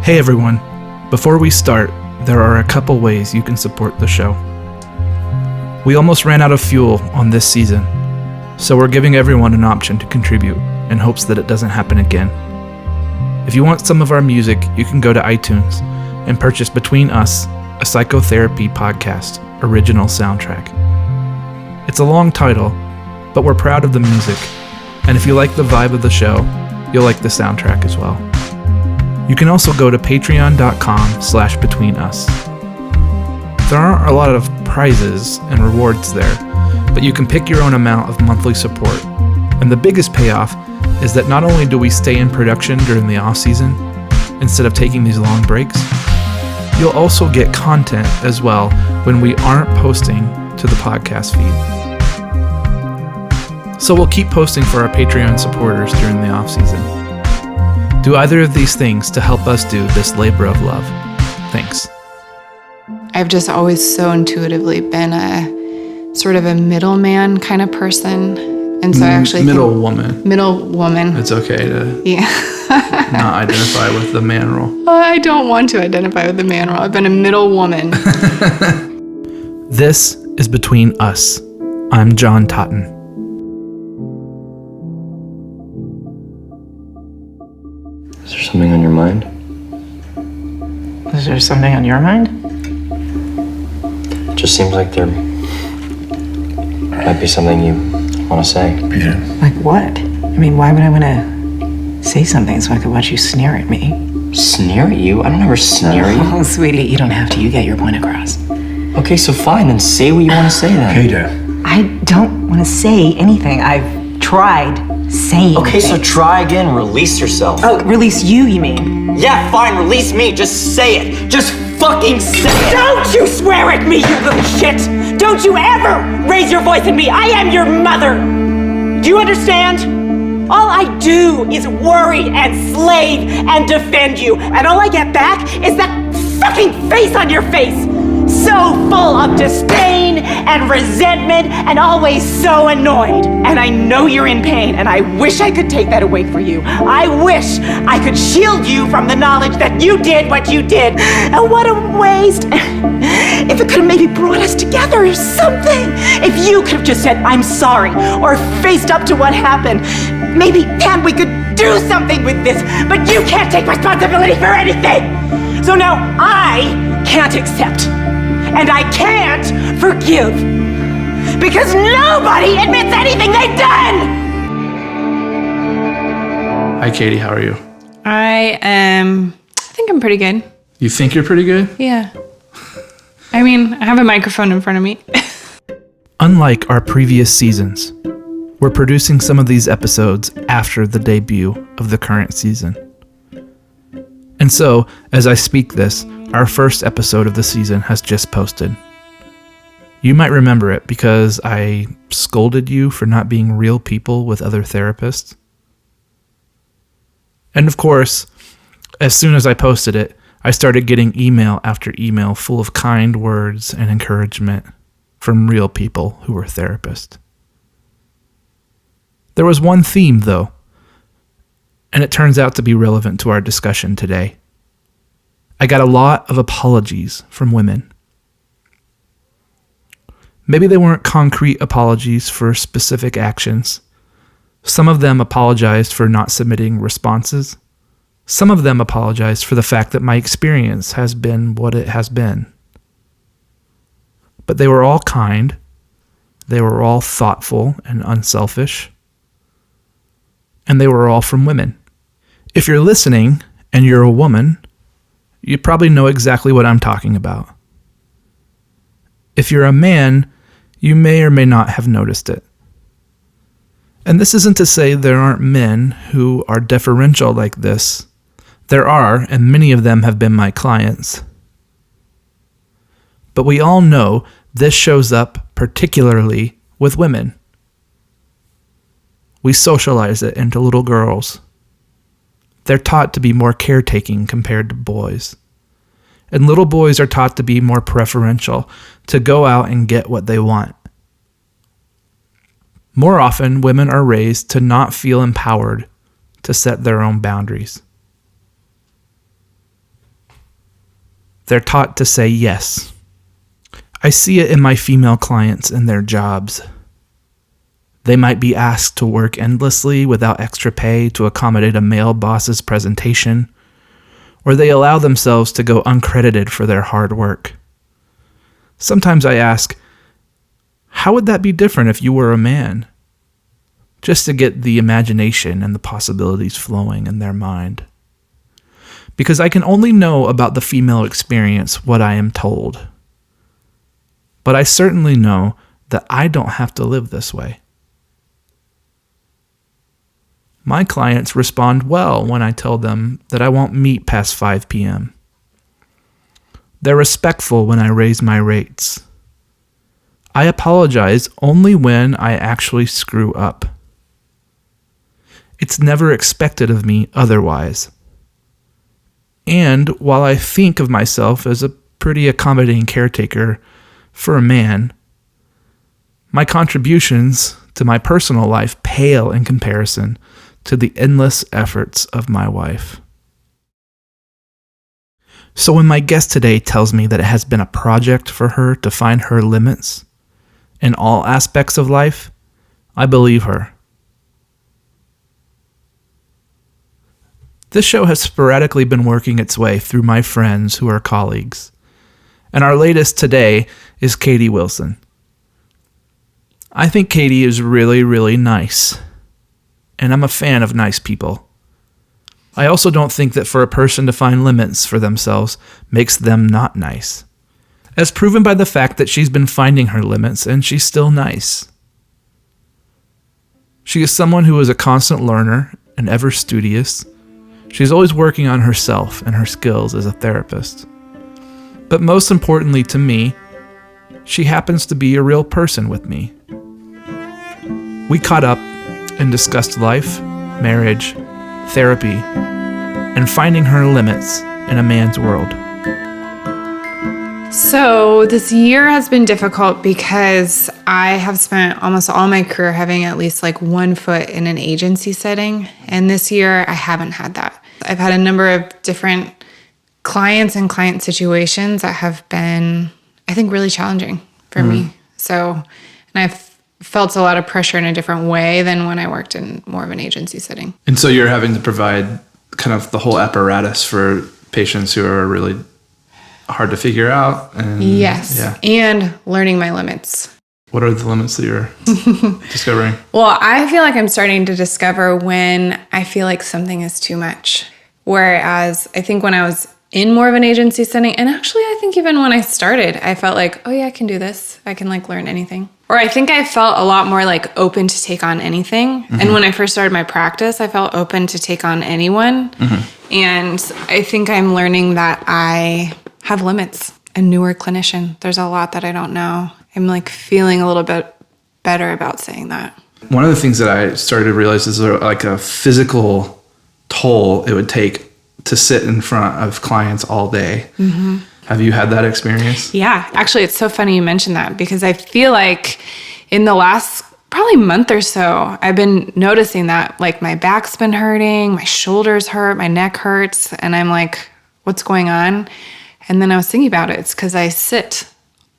Hey everyone, before we start, there are a couple ways you can support the show. We almost ran out of fuel on this season, so we're giving everyone an option to contribute in hopes that it doesn't happen again. If you want some of our music, you can go to iTunes and purchase Between Us, a Psychotherapy podcast original soundtrack. It's a long title, but we're proud of the music, and if you like the vibe of the show, you'll like the soundtrack as well. You can also go to patreon.com/betweenus. There aren't a lot of prizes and rewards there, but you can pick your own amount of monthly support. And the biggest payoff is that not only do we stay in production during the off season, instead of taking these long breaks, you'll also get content as well when we aren't posting to the podcast feed. So we'll keep posting for our Patreon supporters during the off season. Do either of these things to help us do this labor of love. Thanks. I've just always so intuitively been a sort of a middleman kind of person. And so I actually Middle woman. It's okay to not identify with the man role. I don't want to identify with the man role. I've been a middle woman. This is Between Us. I'm John Totten. Is there something on your mind? Is there something on your mind? It just seems like there might be something you want to say. Peter. Like what? I mean, why would I want to say something so I could watch you sneer at me? Sneer at you? I don't ever sneer at you. Oh, sweetie, you don't have to. You get your point across. Okay, so fine, then say what you want to say then. Peter. I don't want to say anything. I've tried saying Okay, so things. try again. Release yourself. Oh, release you mean? Yeah, fine, release me. Just say it. Just fucking say it. Don't you swear at me, you little shit! Don't you ever raise your voice at me! I am your mother! Do you understand? All I do is worry and slave and defend you, and all I get back is that fucking face on your face! So full of disdain and resentment and always so annoyed. And I know you're in pain, and I wish I could take that away for you. I wish I could shield you from the knowledge that you did what you did. And what a waste. If it could have maybe brought us together or something. If you could have just said, I'm sorry, or faced up to what happened. Maybe then we could do something with this. But you can't take responsibility for anything. So now I can't accept. And I can't forgive. Because nobody admits anything they've done! Hi, Katie. How are you? I think I'm pretty good. You think you're pretty good? Yeah. I mean, I have a microphone in front of me. Unlike our previous seasons, we're producing some of these episodes after the debut of the current season. And so, as I speak this, our first episode of the season has just posted. You might remember it because I scolded you for not being real people with other therapists. And of course, as soon as I posted it, I started getting email after email full of kind words and encouragement from real people who were therapists. There was one theme, though, and it turns out to be relevant to our discussion today. I got a lot of apologies from women. Maybe they weren't concrete apologies for specific actions. Some of them apologized for not submitting responses. Some of them apologized for the fact that my experience has been what it has been. But they were all kind. They were all thoughtful and unselfish. And they were all from women. If you're listening and you're a woman, you probably know exactly what I'm talking about. If you're a man, you may or may not have noticed it. And this isn't to say there aren't men who are deferential like this. There are, and many of them have been my clients. But we all know this shows up particularly with women. We socialize it into little girls. They're taught to be more caretaking compared to boys. And little boys are taught to be more preferential, to go out and get what they want. More often, women are raised to not feel empowered to set their own boundaries. They're taught to say yes. I see it in my female clients in their jobs. They might be asked to work endlessly without extra pay to accommodate a male boss's presentation, or they allow themselves to go uncredited for their hard work. Sometimes I ask, how would that be different if you were a man? Just to get the imagination and the possibilities flowing in their mind. Because I can only know about the female experience what I am told. But I certainly know that I don't have to live this way. My clients respond well when I tell them that I won't meet past 5 p.m. They're respectful when I raise my rates. I apologize only when I actually screw up. It's never expected of me otherwise. And while I think of myself as a pretty accommodating caretaker for a man, my contributions to my personal life pale in comparison to the endless efforts of my wife. So when my guest today tells me that it has been a project for her to find her limits in all aspects of life, I believe her. This show has sporadically been working its way through my friends who are colleagues, and our latest today is Katie Wilson. I think Katie is really, really nice. And I'm a fan of nice people. I also don't think that for a person to find limits for themselves makes them not nice, as proven by the fact that she's been finding her limits and she's still nice. She is someone who is a constant learner and ever studious. She's always working on herself and her skills as a therapist. But most importantly to me, she happens to be a real person with me. We caught up and discussed life, marriage, therapy, and finding her limits in a man's world. So this year has been difficult because I have spent almost all my career having at least like 1 foot in an agency setting. And this year I haven't had that. I've had a number of different clients and client situations that have been, I think, really challenging for me. So, and I've felt a lot of pressure in a different way than when I worked in more of an agency setting. And so you're having to provide kind of the whole apparatus for patients who are really hard to figure out. And, yes. Yeah. And learning my limits. What are the limits that you're discovering? Well, I feel like I'm starting to discover when I feel like something is too much. Whereas I think when I was in more of an agency setting, and actually I think even when I started, I felt like, oh yeah, I can do this. I can like learn anything. Or I think I felt a lot more like open to take on anything. Mm-hmm. And when I first started my practice, I felt open to take on anyone. Mm-hmm. And I think I'm learning that I have limits. A newer clinician, there's a lot that I don't know. I'm like feeling a little bit better about saying that. One of the things that I started to realize is like a physical toll it would take to sit in front of clients all day. Mm-hmm. Have you had that experience? Yeah, actually, it's so funny you mentioned that because I feel like in the last probably month or so, I've been noticing that like my back's been hurting, my shoulders hurt, my neck hurts, and I'm like, what's going on? And then I was thinking about it. It's because I sit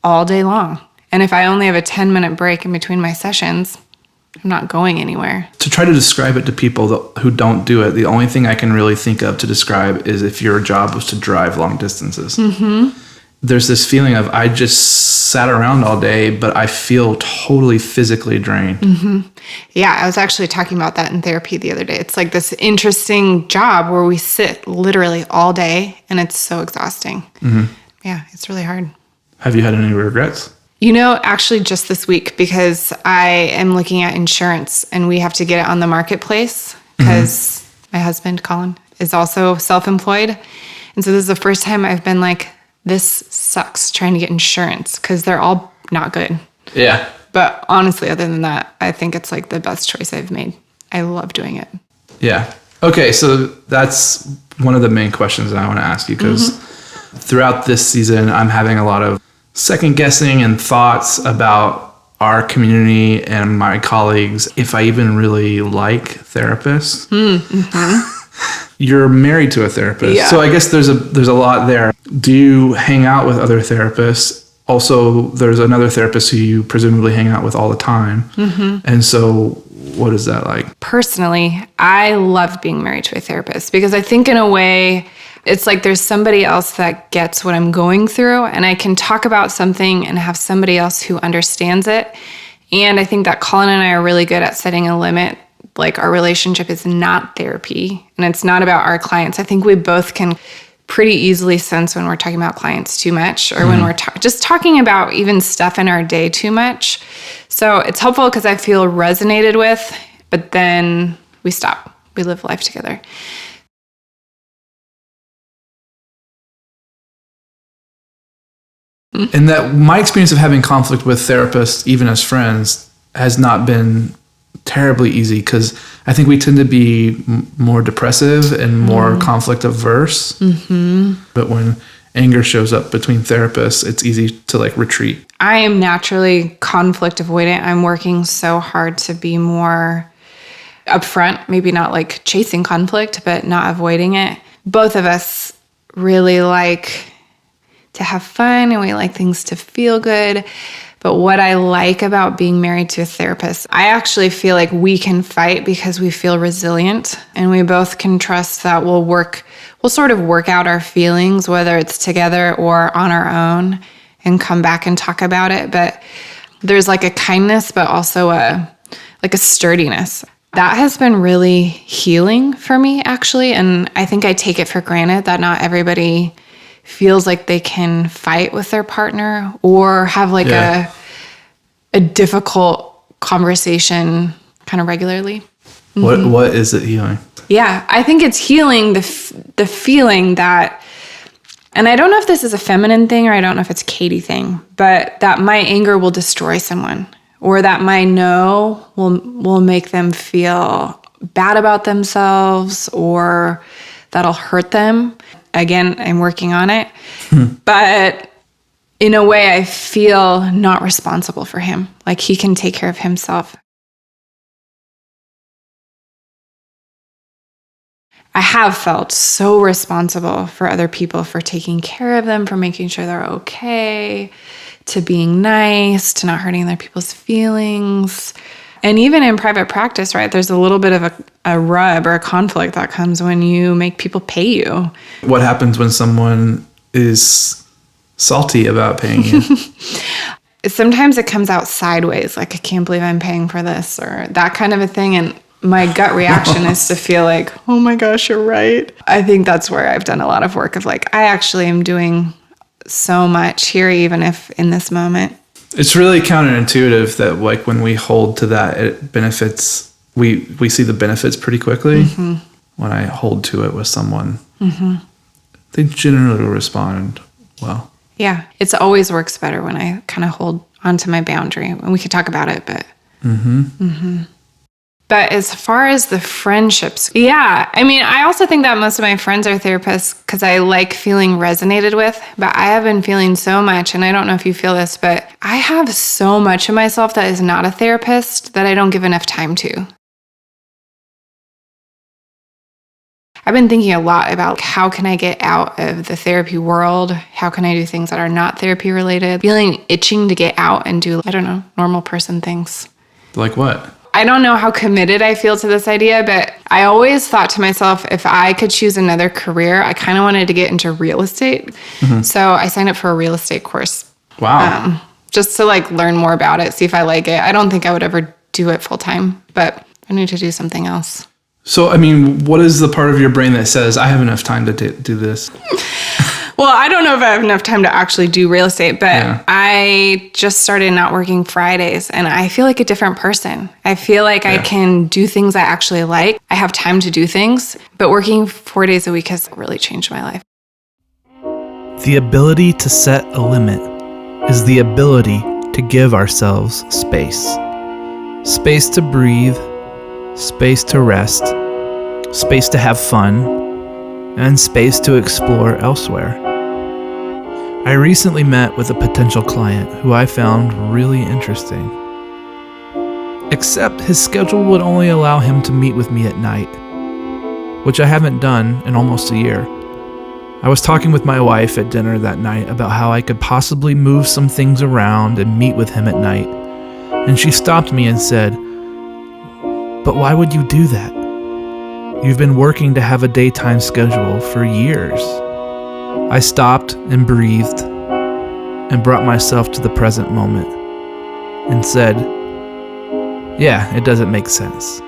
all day long. And if I only have a 10-minute break in between my sessions, I'm not going anywhere. To try to describe it to people who don't do it, the only thing I can really think of to describe is if your job was to drive long distances. Mm-hmm. There's this feeling of I just sat around all day, but I feel totally physically drained. Mm-hmm. Yeah, I was actually talking about that in therapy the other day. It's like this interesting job where we sit literally all day, and it's so exhausting. Mm-hmm. Yeah, it's really hard. Have you had any regrets? You know, actually just this week, because I am looking at insurance and we have to get it on the marketplace because my husband, Colin, is also self-employed. And so this is the first time I've been like, this sucks trying to get insurance because they're all not good. Yeah. But honestly, other than that, I think it's like the best choice I've made. I love doing it. Yeah. Okay, so that's one of the main questions that I want to ask you because throughout this season, I'm having a lot of second guessing and thoughts about our community and my colleagues, if I even really like therapists. Mm-hmm. You're married to a therapist. Yeah. So I guess there's a lot there. Do you hang out with other therapists? Also, there's another therapist who you presumably hang out with all the time. Mm-hmm. And so what is that like? Personally, I love being married to a therapist because I think in a way, it's like there's somebody else that gets what I'm going through, and I can talk about something and have somebody else who understands it. And I think that Colin and I are really good at setting a limit. Like, our relationship is not therapy, and it's not about our clients. I think we both can pretty easily sense when we're talking about clients too much, or when we're just talking about even stuff in our day too much. So it's helpful because I feel resonated with, but then we stop. We live life together. And that my experience of having conflict with therapists, even as friends, has not been terribly easy because I think we tend to be more depressive and more conflict averse. Mm-hmm. But when anger shows up between therapists, it's easy to like retreat. I am naturally conflict avoidant. I'm working so hard to be more upfront, maybe not like chasing conflict, but not avoiding it. Both of us really like to have fun and we like things to feel good. But what I like about being married to a therapist, I actually feel like we can fight because we feel resilient, and we both can trust that we'll sort of work out our feelings, whether it's together or on our own, and come back and talk about it. But there's like a kindness, but also a sturdiness. That has been really healing for me, actually. And I think I take it for granted that not everybody feels like they can fight with their partner or have like a difficult conversation kind of regularly. Mm-hmm. What is it healing? Yeah, I think it's healing the feeling that, and I don't know if this is a feminine thing or I don't know if it's a Katie thing, but that my anger will destroy someone, or that my no will make them feel bad about themselves, or that'll hurt them. Again, I'm working on it. But in a way, I feel not responsible for him. Like, he can take care of himself. I have felt so responsible for other people, for taking care of them, for making sure they're okay, to being nice, to not hurting other people's feelings. And even in private practice, right, there's a little bit of a rub or a conflict that comes when you make people pay you. What happens when someone is salty about paying you? Sometimes it comes out sideways, like, I can't believe I'm paying for this, or that kind of a thing. And my gut reaction is to feel like, oh my gosh, you're right. I think that's where I've done a lot of work of like, I actually am doing so much here, even if in this moment. It's really counterintuitive that like when we hold to that, it benefits, we see the benefits pretty quickly. Mm-hmm. When I hold to it with someone, they generally respond well. Yeah, it always works better when I kind of hold onto my boundary. And we could talk about it, but... But as far as the friendships, yeah. I mean, I also think that most of my friends are therapists because I like feeling resonated with. But I have been feeling so much, and I don't know if you feel this, but I have so much of myself that is not a therapist that I don't give enough time to. I've been thinking a lot about how can I get out of the therapy world? How can I do things that are not therapy related? Feeling itching to get out and do, I don't know, normal person things. Like what? I don't know how committed I feel to this idea, but I always thought to myself, if I could choose another career, I kind of wanted to get into real estate. So I signed up for a real estate course. Wow. Just to like learn more about it, see if I like it. I don't think I would ever do it full time, but I need to do something else. So, I mean, what is the part of your brain that says, I have enough time to do this? Well, I don't know if I have enough time to actually do real estate, but I just started not working Fridays, and I feel like a different person. I feel like I can do things I actually like. I have time to do things, but working 4 days a week has really changed my life. The ability to set a limit is the ability to give ourselves space. Space to breathe, space to rest, space to have fun, and space to explore elsewhere. I recently met with a potential client who I found really interesting. Except his schedule would only allow him to meet with me at night, which I haven't done in almost a year. I was talking with my wife at dinner that night about how I could possibly move some things around and meet with him at night, and she stopped me and said, "But why would you do that? You've been working to have a daytime schedule for years." I stopped and breathed and brought myself to the present moment and said, "Yeah, it doesn't make sense."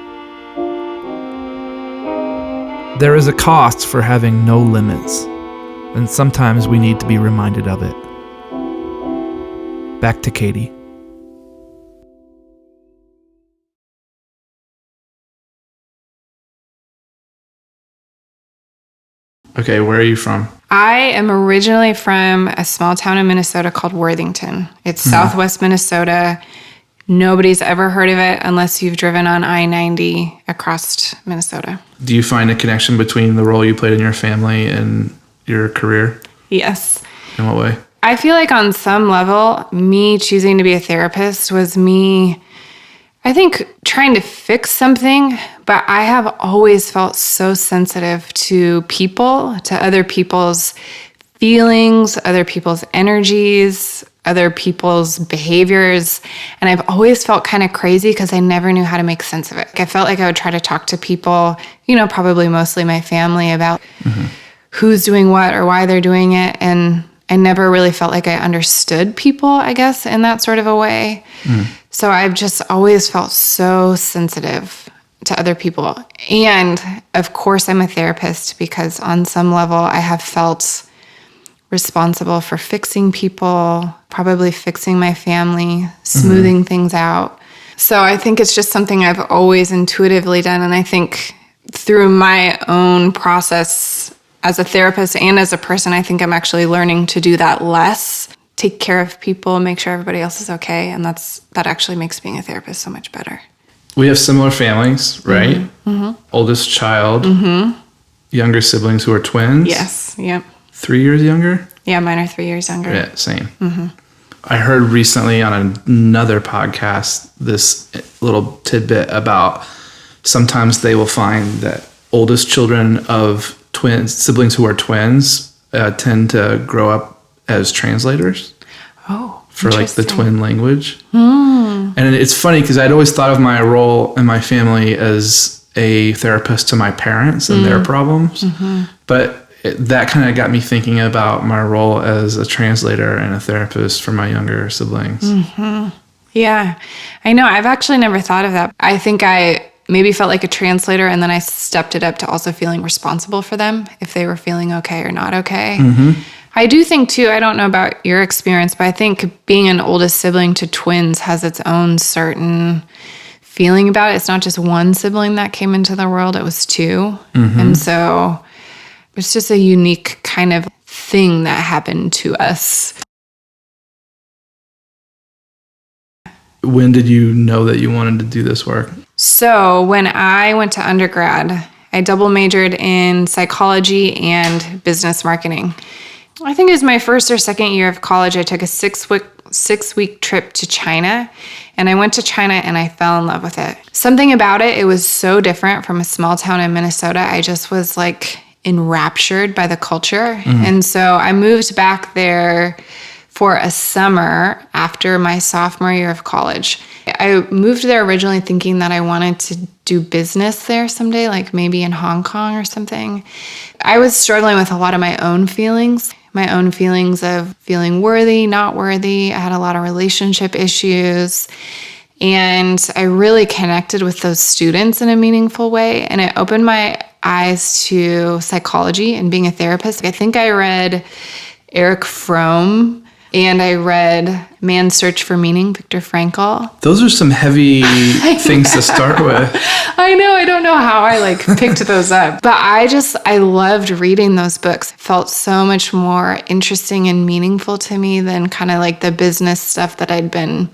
There is a cost for having no limits, and sometimes we need to be reminded of it. Back to Katie. Okay, where are you from? I am originally from a small town in Minnesota called Worthington. It's southwest Minnesota. Nobody's ever heard of it unless you've driven on I-90 across Minnesota. Do you find a connection between the role you played in your family and your career? Yes. In what way? I feel like on some level, me choosing to be a therapist was me, I think, trying to fix something, but I have always felt so sensitive to people, to other people's feelings, other people's energies, other people's behaviors. And I've always felt kind of crazy because I never knew how to make sense of it. I felt like I would try to talk to people, probably mostly my family, about who's doing what or why they're doing it. And I never really felt like I understood people, I guess, in that sort of a way. So I've just always felt so sensitive to other people. And of course, I'm a therapist because on some level I have felt responsible for fixing people, probably fixing my family, smoothing things out. So I think it's just something I've always intuitively done. And I think through my own process as a therapist and as a person, I think I'm actually learning to do that less, take care of people, make sure everybody else is okay. And that actually makes being a therapist so much better. We have similar families, right? Oldest child, younger siblings who are twins. Yes, yep. 3 years younger? Yeah, mine are 3 years younger. Yeah, same. I heard recently on another podcast this little tidbit about sometimes they will find that oldest children of siblings who are twins tend to grow up as translators. Oh, for like the twin language. And it's funny because I'd always thought of my role in my family as a therapist to my parents and their problems. But that kind of got me thinking about my role as a translator and a therapist for my younger siblings. Yeah, I know. I've actually never thought of that. I think I maybe felt like a translator, and then I stepped it up to also feeling responsible for them, if they were feeling okay or not okay. I do think, too, I don't know about your experience, but I think being an oldest sibling to twins has its own certain feeling about it. It's not just one sibling that came into the world, it was two. And so it's just a unique kind of thing that happened to us. When did you know that you wanted to do this work? So when I went to undergrad, I double majored in psychology and business marketing. I think it was my first or second year of college. I took a six-week trip to China, and I went to China and I fell in love with it. Something about it was so different from a small town in Minnesota. I just was like enraptured by the culture. And so I moved back there for a summer after my sophomore year of college. I moved there originally thinking that I wanted to do business there someday, like maybe in Hong Kong or something. I was struggling with a lot of my own feelings of feeling worthy, not worthy. I had a lot of relationship issues. And I really connected with those students in a meaningful way. And it opened my eyes to psychology and being a therapist. I think I read Eric Fromm, and I read Man's Search for Meaning, Viktor Frankl. Those are some heavy things to start with. I know. I don't know how I picked those up. But I loved reading those books. It felt so much more interesting and meaningful to me than kind of like the business stuff that I'd been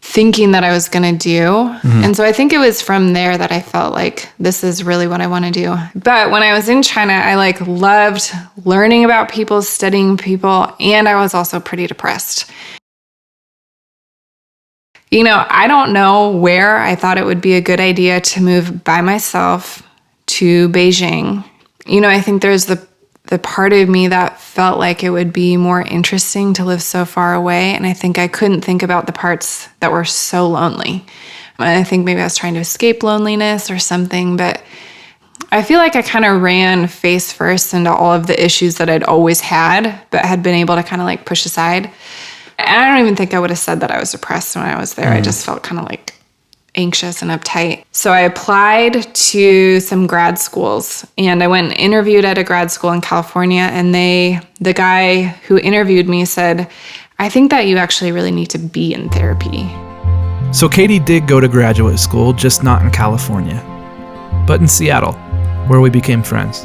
thinking that I was going to do. And so I think it was from there that I felt like this is really what I want to do. But when I was in China, I loved learning about people, studying people, and I was also pretty depressed. I don't know where I thought it would be a good idea to move by myself to Beijing, I think there's the part of me that felt like it would be more interesting to live so far away. And I think I couldn't think about the parts that were so lonely. And I think maybe I was trying to escape loneliness or something, but I feel like I kind of ran face first into all of the issues that I'd always had, but had been able to kind of like push aside. And I don't even think I would have said that I was depressed when I was there. I just felt kind of like anxious and uptight. So I applied to some grad schools, and I went and interviewed at a grad school in California, and the guy who interviewed me said, I think that you actually really need to be in therapy. So Katie did go to graduate school, just not in California, but in Seattle, where we became friends.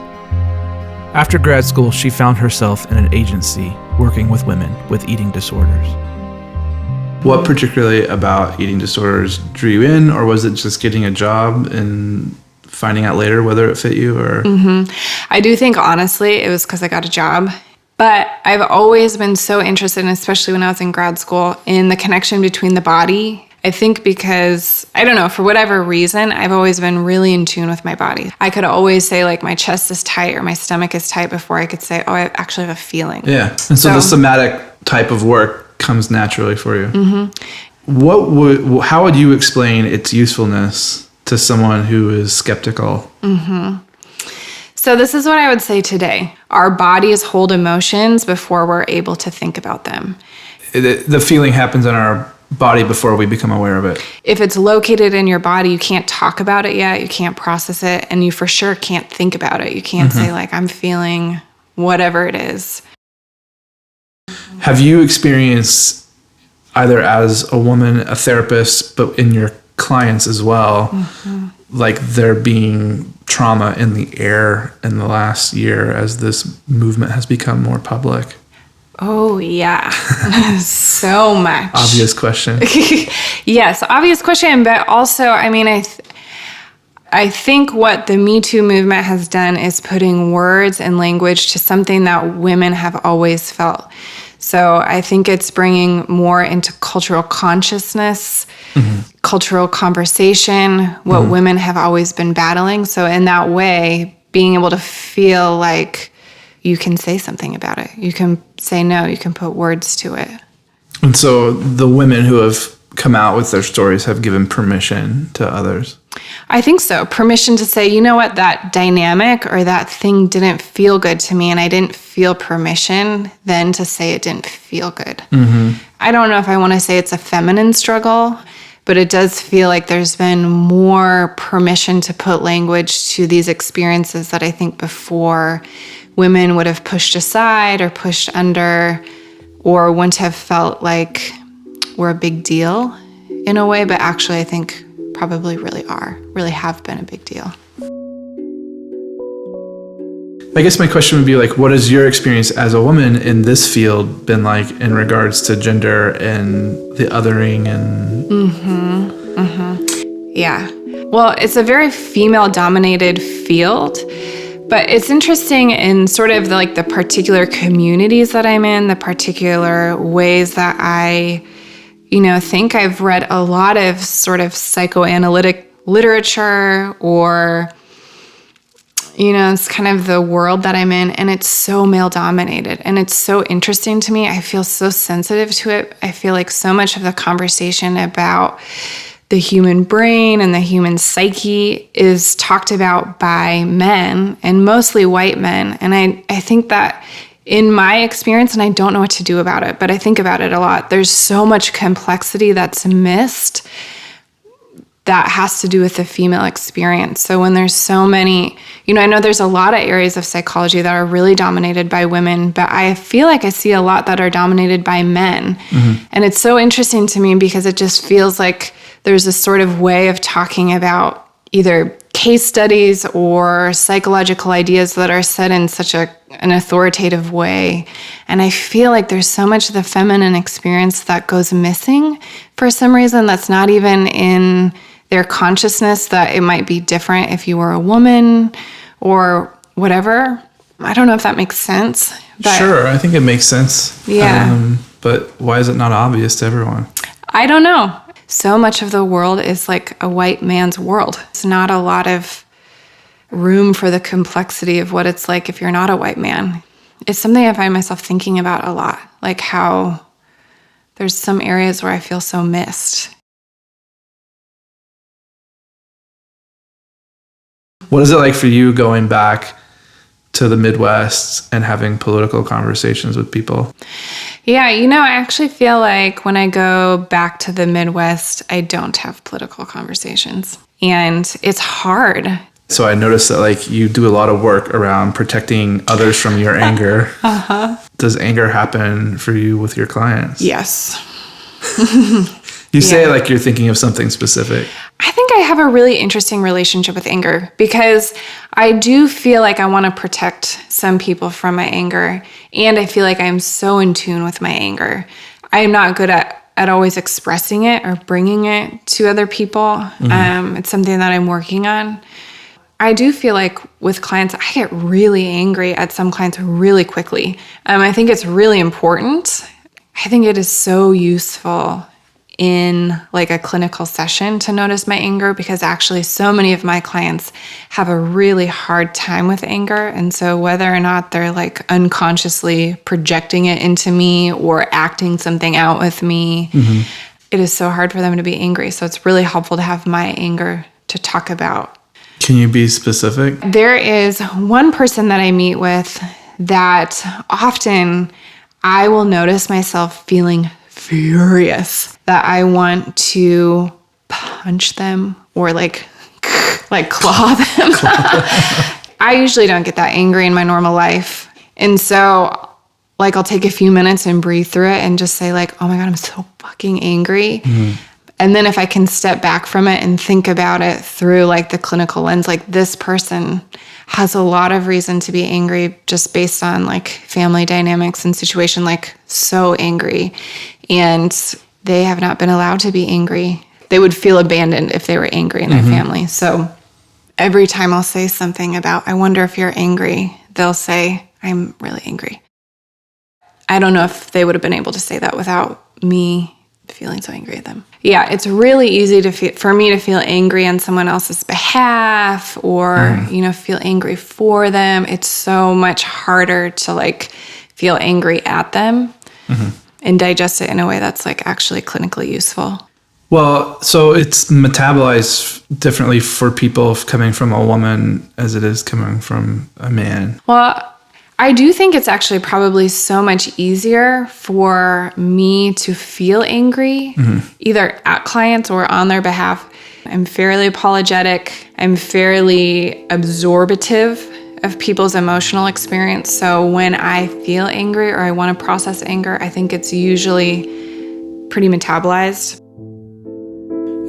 After grad school, she found herself in an agency working with women with eating disorders. What particularly about eating disorders drew you in, or was it just getting a job and finding out later whether it fit you? Or I do think, honestly, it was because I got a job. But I've always been so interested, and especially when I was in grad school, in the connection between the body. I think because, I don't know, for whatever reason, I've always been really in tune with my body. I could always say, like, my chest is tight or my stomach is tight before I could say, oh, I actually have a feeling. Yeah. And so the somatic type of work comes naturally for you. How would you explain its usefulness to someone who is skeptical? So this is what I would say today. Our bodies hold emotions before we're able to think about them. The feeling happens in our body before we become aware of it. If it's located in your body, you can't talk about it yet, you can't process it, and you for sure can't think about it. You can't say, like, I'm feeling whatever it is. Have you experienced, either as a woman, a therapist, but in your clients as well, like there being trauma in the air in the last year as this movement has become more public? Oh, yeah. So much. Obvious question. Yes, obvious question. But also, I mean, I think what the Me Too movement has done is putting words and language to something that women have always felt. So I think it's bringing more into cultural consciousness, cultural conversation, what women have always been battling. So in that way, being able to feel like you can say something about it. You can say no, you can put words to it. And so the women who have come out with their stories have given permission to others. I think so. Permission to say, you know what, that dynamic or that thing didn't feel good to me, and I didn't feel permission then to say it didn't feel good. I don't know if I want to say it's a feminine struggle, but it does feel like there's been more permission to put language to these experiences that I think before women would have pushed aside or pushed under or wouldn't have felt like we're a big deal in a way, but actually I think probably really have been a big deal. I guess my question would be like, what has your experience as a woman in this field been like in regards to gender and the othering and... Yeah. Well, it's a very female-dominated field, but it's interesting in sort of the particular communities that I'm in, the particular ways that I, think I've read a lot of sort of psychoanalytic literature or, it's kind of the world that I'm in, and it's so male-dominated, and it's so interesting to me. I feel so sensitive to it. I feel like so much of the conversation about the human brain and the human psyche is talked about by men, and mostly white men. And I think that in my experience, and I don't know what to do about it, but I think about it a lot, there's so much complexity that's missed that has to do with the female experience. So when there's so many, I know there's a lot of areas of psychology that are really dominated by women, but I feel like I see a lot that are dominated by men. And it's so interesting to me because it just feels like there's this sort of way of talking about either case studies or psychological ideas that are said in such an authoritative way. And I feel like there's so much of the feminine experience that goes missing for some reason that's not even in their consciousness, that it might be different if you were a woman or whatever. I don't know if that makes sense. But sure, I think it makes sense. Yeah. But why is it not obvious to everyone? I don't know. So much of the world is like a white man's world. It's not a lot of room for the complexity of what it's like if you're not a white man. It's something I find myself thinking about a lot, like how there's some areas where I feel so missed. What is it like for you going back to the Midwest and having political conversations with people? Yeah, I actually feel like when I go back to the Midwest, I don't have political conversations. And it's hard. So I noticed that like you do a lot of work around protecting others from your anger. Does anger happen for you with your clients? Yes. You say like you're thinking of something specific. I think I have a really interesting relationship with anger because I do feel like I want to protect some people from my anger. And I feel like I'm so in tune with my anger. I'm not good at always expressing it or bringing it to other people. It's something that I'm working on. I do feel like with clients, I get really angry at some clients really quickly. I think it's really important. I think it is so useful in like a clinical session to notice my anger because actually so many of my clients have a really hard time with anger. And so whether or not they're like unconsciously projecting it into me or acting something out with me, it is so hard for them to be angry. So it's really helpful to have my anger to talk about. Can you be specific? There is one person that I meet with that often I will notice myself feeling furious that I want to punch them or like claw them. I usually don't get that angry in my normal life. And so like I'll take a few minutes and breathe through it and just say like, oh my God, I'm so fucking angry. And then if I can step back from it and think about it through like the clinical lens, like this person has a lot of reason to be angry just based on like family dynamics and situation, like so angry. And they have not been allowed to be angry. They would feel abandoned if they were angry in their family. So every time I'll say something about, I wonder if you're angry, they'll say, I'm really angry. I don't know if they would have been able to say that without me feeling so angry at them. Yeah, it's really easy for me to feel angry on someone else's behalf or, feel angry for them. It's so much harder to like feel angry at them and digest it in a way that's like actually clinically useful. Well, so it's metabolized differently for people coming from a woman as it is coming from a man. Well, I do think it's actually probably so much easier for me to feel angry, either at clients or on their behalf. I'm fairly apologetic. I'm fairly absorbative of people's emotional experience. So when I feel angry or I want to process anger, I think it's usually pretty metabolized.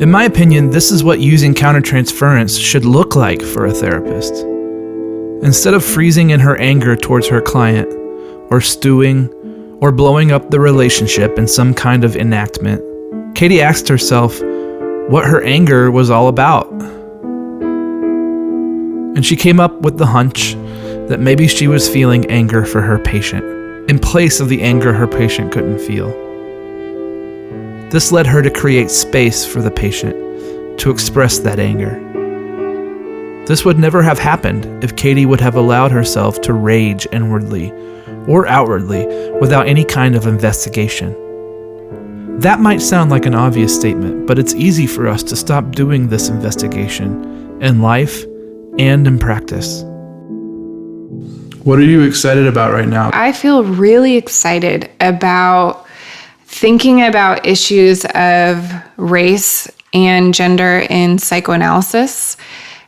In my opinion, this is what using countertransference should look like for a therapist. Instead of freezing in her anger towards her client, or stewing, or blowing up the relationship in some kind of enactment, Katie asked herself what her anger was all about. And she came up with the hunch that maybe she was feeling anger for her patient, in place of the anger her patient couldn't feel. This led her to create space for the patient to express that anger. This would never have happened if Katie would have allowed herself to rage inwardly or outwardly without any kind of investigation. That might sound like an obvious statement, but it's easy for us to stop doing this investigation in life and in practice. What are you excited about right now? I feel really excited about thinking about issues of race and gender in psychoanalysis.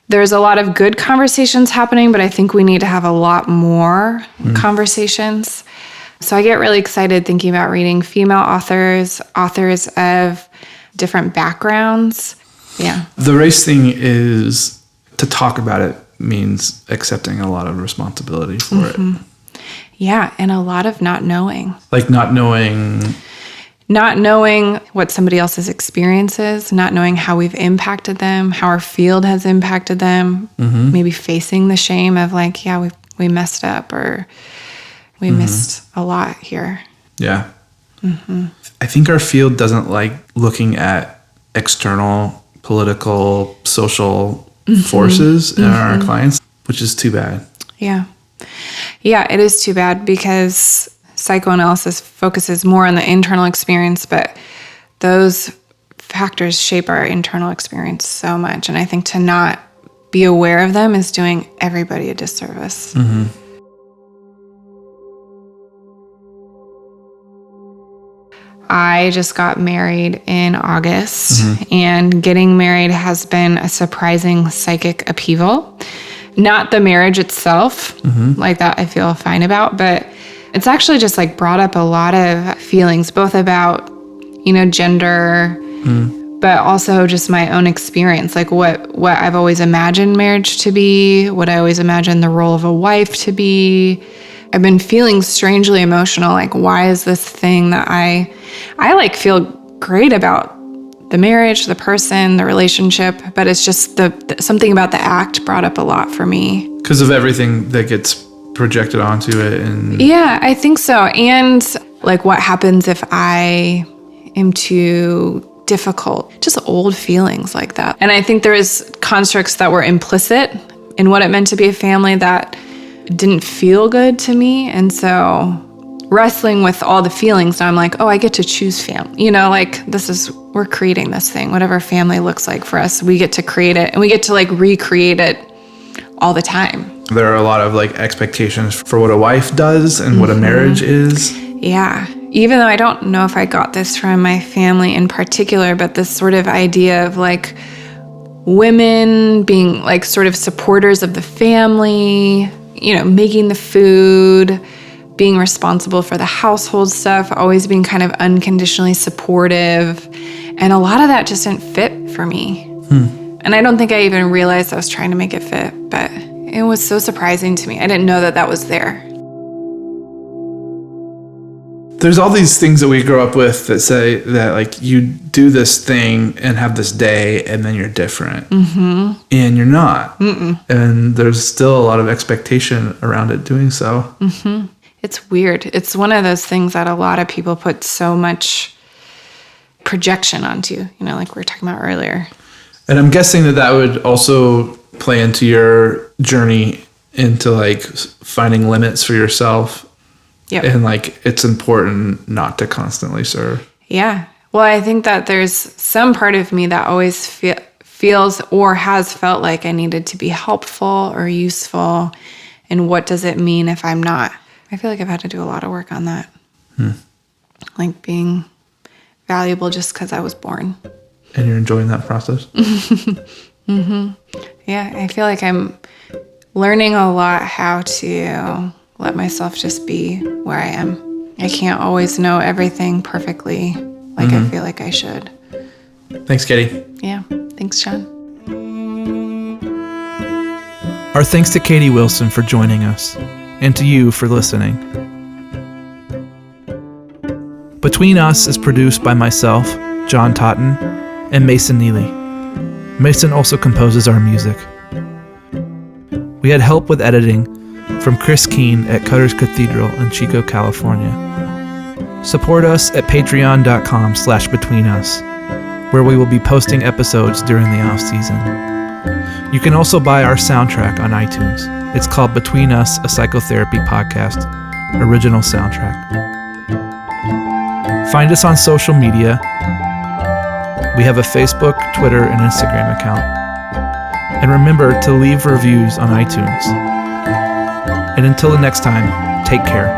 There's a lot of good conversations happening, but I think we need to have a lot more conversations. So I get really excited thinking about reading female authors of different backgrounds. Yeah. The race thing is, to talk about it means accepting a lot of responsibility for it. Yeah, and a lot of not knowing. Like not knowing what somebody else's experience is, not knowing how we've impacted them, how our field has impacted them, maybe facing the shame of like, yeah, we messed up or we missed a lot here. Yeah. I think our field doesn't like looking at external political, social forces in our clients. which is too bad. Yeah. Yeah, it is too bad because psychoanalysis focuses more on the internal experience, but those factors shape our internal experience so much. And I think to not be aware of them is doing everybody a disservice. Mm-hmm. I just got married in August, and getting married has been a surprising psychic upheaval. Not the marriage itself, like that I feel fine about, but it's actually just like brought up a lot of feelings, both about, gender, but also just my own experience, like what I've always imagined marriage to be, what I always imagined the role of a wife to be. I've been feeling strangely emotional, like why is this thing that I like feel great about the marriage, the person, the relationship, but it's just something about the act brought up a lot for me. Because of everything that gets projected onto it. And yeah, I think so. And like what happens if I am too difficult, just old feelings like that. And I think there is constructs that were implicit in what it meant to be a family that didn't feel good to me. And so wrestling with all the feelings, I'm like, oh, I get to choose family. Like we're creating this thing, whatever family looks like for us, we get to create it and we get to like recreate it all the time. There are a lot of like expectations for what a wife does and what a marriage is. Yeah. Even though I don't know if I got this from my family in particular, but this sort of idea of like women being like sort of supporters of the family, making the food, being responsible for the household stuff, always being kind of unconditionally supportive. And a lot of that just didn't fit for me. And I don't think I even realized I was trying to make it fit, but it was so surprising to me. I didn't know that was there. There's all these things that we grow up with that say that like you do this thing and have this day and then you're different. And you're not. And there's still a lot of expectation around it doing so. It's weird. It's one of those things that a lot of people put so much projection onto, like we were talking about earlier. And I'm guessing that would also play into your journey into like finding limits for yourself. Yep. And like it's important not to constantly serve. Yeah. Well, I think that there's some part of me that always feels or has felt like I needed to be helpful or useful. And what does it mean if I'm not? I feel like I've had to do a lot of work on that. Like being valuable just because I was born. And you're enjoying that process? Yeah, I feel like I'm learning a lot how to let myself just be where I am. I can't always know everything perfectly like I feel like I should. Thanks, Katie. Yeah, thanks, John. Our thanks to Katie Wilson for joining us, and to you for listening. Between Us is produced by myself, John Totten, and Mason Neely. Mason also composes our music. We had help with editing from Chris Keene at Cutter's Cathedral in Chico, California. Support us at patreon.com/betweenus, where we will be posting episodes during the off-season. You can also buy our soundtrack on iTunes. It's called Between Us, a Psychotherapy Podcast, original soundtrack. Find us on social media. We have a Facebook, Twitter, and Instagram account. And remember to leave reviews on iTunes. And until the next time, take care.